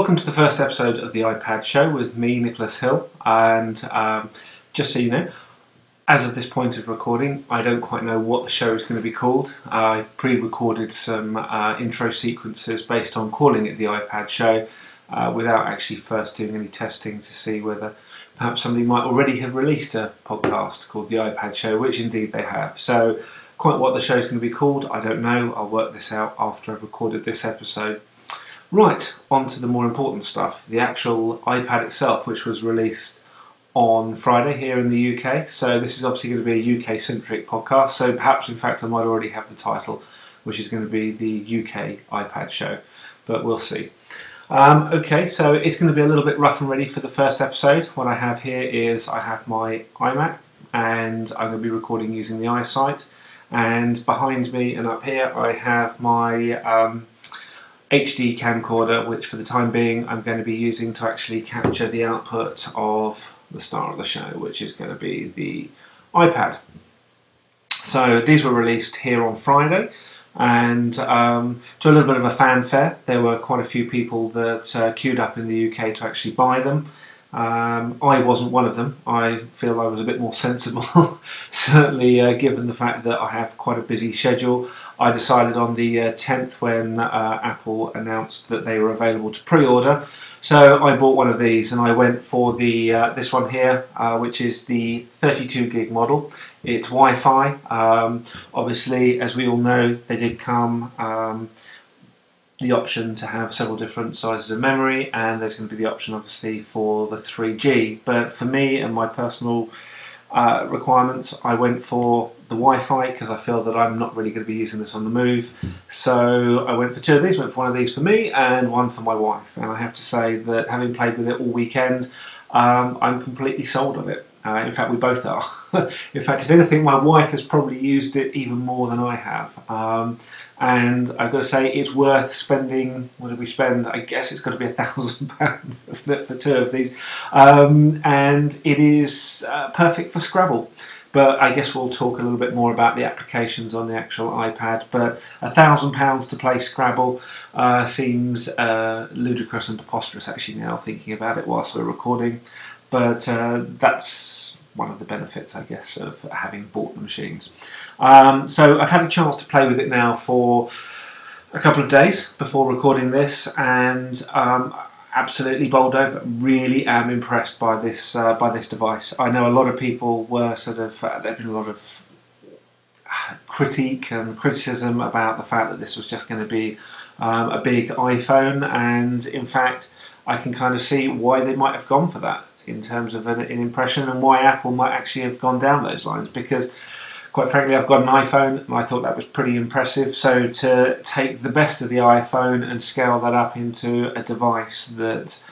Welcome to the first episode of the iPad show with me, Nicholas Hill, and just so you know, as of this point of recording, I don't quite know what the show is going to be called. I pre-recorded some intro sequences based on calling it the iPad show without actually first doing any testing to see whether perhaps somebody might already have released a podcast called the iPad show, which indeed they have. So quite what the show is going to be called, I don't know. I'll work this out after I've recorded this episode. Right, on to the more important stuff, the actual iPad itself, which was released on Friday here in the UK. So this is obviously going to be a UK-centric podcast, so perhaps in fact I might already have the title, which is going to be the UK iPad show, but we'll see. Okay, so it's going to be a little bit rough and ready for the first episode. What I have here is I have my iMac, and I'm going to be recording using the iSight, and behind me and up here I have my HD camcorder, which for the time being I'm going to be using to actually capture the output of the star of the show, which is going to be the iPad. So these were released here on Friday, and to a little bit of a fanfare, there were quite a few people that queued up in the UK to actually buy them. I wasn't one of them. I feel I was a bit more sensible, certainly given the fact that I have quite a busy schedule. I decided on the 10th when Apple announced that they were available to pre-order. So I bought one of these and I went for the this one here, which is the 32 gig model. It's Wi-Fi. Obviously, as we all know, they did come the option to have several different sizes of memory, and there's going to be the option obviously for the 3G. But for me and my personal requirements, I went for the Wi-Fi because I feel that I'm not really going to be using this on the move. So I went for two of these, went for one of these for me and one for my wife. And I have to say that having played with it all weekend, I'm completely sold on it. In fact, we both are. In fact, if anything, my wife has probably used it even more than I have. And I've got to say, it's worth spending, what did we spend? I guess it's got to be £1,000, isn't it, for two of these. And it is perfect for Scrabble. But I guess we'll talk a little bit more about the applications on the actual iPad. But £1,000 to play Scrabble seems ludicrous and preposterous actually now, thinking about it whilst we're recording. But that's one of the benefits, I guess, of having bought the machines. So I've had a chance to play with it now for a couple of days before recording this, and absolutely bowled over. Really am impressed by this device. I know a lot of people were sort of there've been a lot of critique and criticism about the fact that this was just going to be a big iPhone, and in fact I can kind of see why they might have gone for that in terms of an impression, and why Apple might actually have gone down those lines, because quite frankly I've got an iPhone and I thought that was pretty impressive. So to take the best of the iPhone and scale that up into a device that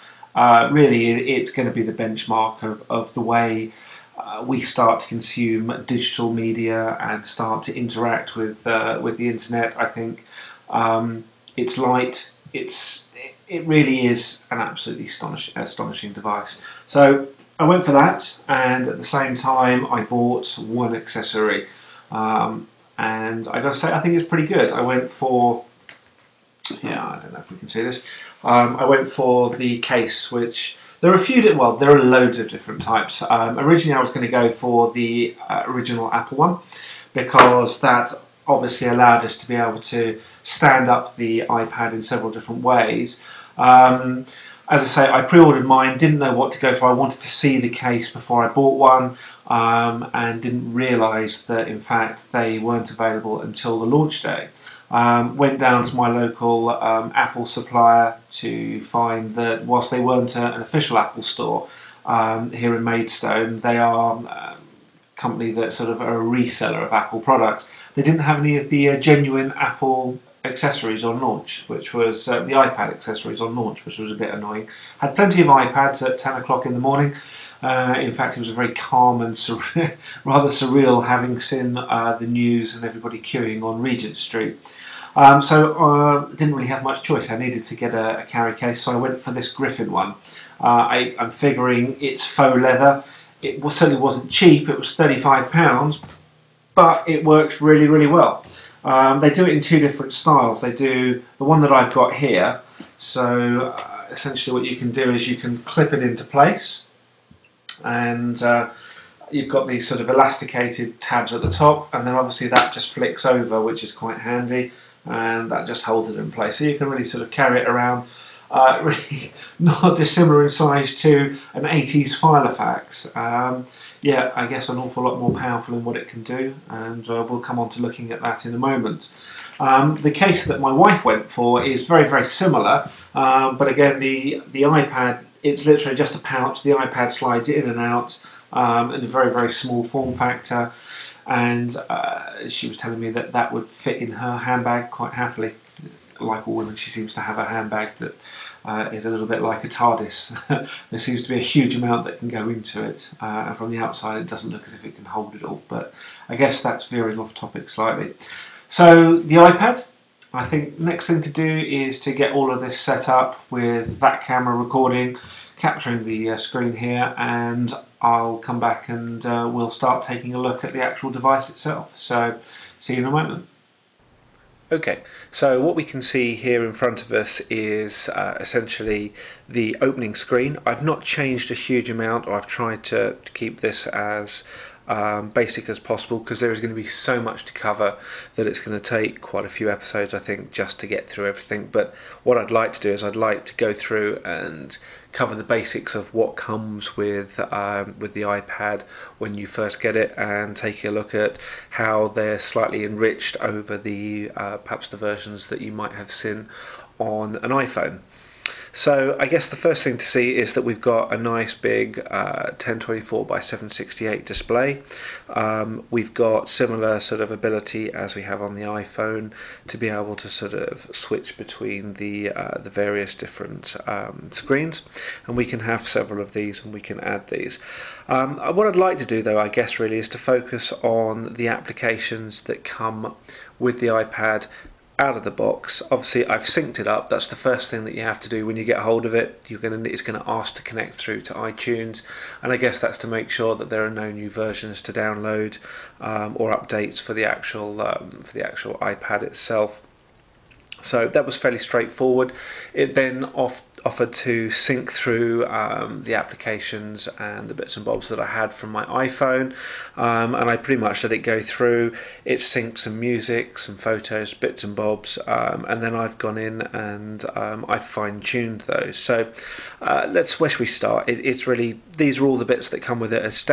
really it's going to be the benchmark of the way we start to consume digital media and start to interact with the internet. I think it's light, it really is an absolutely astonishing device. So I went for that, and at the same time I bought one accessory, and I got to say I think it's pretty good. I went for, yeah, I don't know if we can see this, I went for the case, which there are a few, well, there are loads of different types. Originally I was going to go for the original Apple one, because that obviously allowed us to be able to stand up the iPad in several different ways. As I say, I pre-ordered mine, didn't know what to go for. I wanted to see the case before I bought one, and didn't realise that in fact they weren't available until the launch day. Went down to my local Apple supplier to find that whilst they weren't an official Apple store here in Maidstone, they are a company that sort of are a reseller of Apple products. They didn't have any of the genuine Apple accessories on launch, which was the iPad accessories on launch, which was a bit annoying. Had plenty of iPads at 10 o'clock in the morning. In fact, it was a very calm and rather surreal, having seen the news and everybody queuing on Regent Street. So didn't really have much choice. I needed to get a carry case, so I went for this Griffin one. I'm figuring it's faux leather. It certainly wasn't cheap. It was £35, but it works really, really well. They do it in two different styles. They do the one that I've got here, so essentially what you can do is you can clip it into place, and you've got these sort of elasticated tabs at the top, and then obviously that just flicks over, which is quite handy, and that just holds it in place. So you can really sort of carry it around, really not dissimilar in size to an 80s Filofax. Yeah, I guess an awful lot more powerful in what it can do, and we'll come on to looking at that in a moment. The case that my wife went for is very, very similar, but again, the iPad, it's literally just a pouch. The iPad slides in and out in a very, very small form factor, and she was telling me that that would fit in her handbag quite happily. Like all women, she seems to have a handbag that is a little bit like a TARDIS. There seems to be a huge amount that can go into it, and from the outside it doesn't look as if it can hold it all, but I guess that's veering off topic slightly. So the iPad, I think next thing to do is to get all of this set up with that camera recording, capturing the screen here, and I'll come back and we'll start taking a look at the actual device itself. So see you in a moment. Okay, so what we can see here in front of us is essentially the opening screen. I've not changed a huge amount, or I've tried to keep this as basic as possible, because there is going to be so much to cover that it's going to take quite a few episodes, I think, just to get through everything. But what I'd like to do is I'd like to go through and cover the basics of what comes with the iPad when you first get it, and take a look at how they're slightly enriched over the perhaps the versions that you might have seen on an iPhone. So I guess the first thing to see is that we've got a nice big 1024 by 768 display. We've got similar sort of ability as we have on the iPhone to be able to sort of switch between the various different screens, and we can have several of these and we can add these. What I'd like to do though, I guess, really is to focus on the applications that come with the iPad out of the box. Obviously I've synced it up. That's the first thing that you have to do when you get hold of it. It's going to ask to connect through to iTunes, and I guess that's to make sure that there are no new versions to download or updates for the actual iPad itself. So that was fairly straightforward. It then offered to sync through the applications and the bits and bobs that I had from my iPhone, and I pretty much let it go through. It synced some music, some photos, bits and bobs, and then I've gone in and I've fine-tuned those. So where should we start? It's really, these are all the bits that come with it as standard.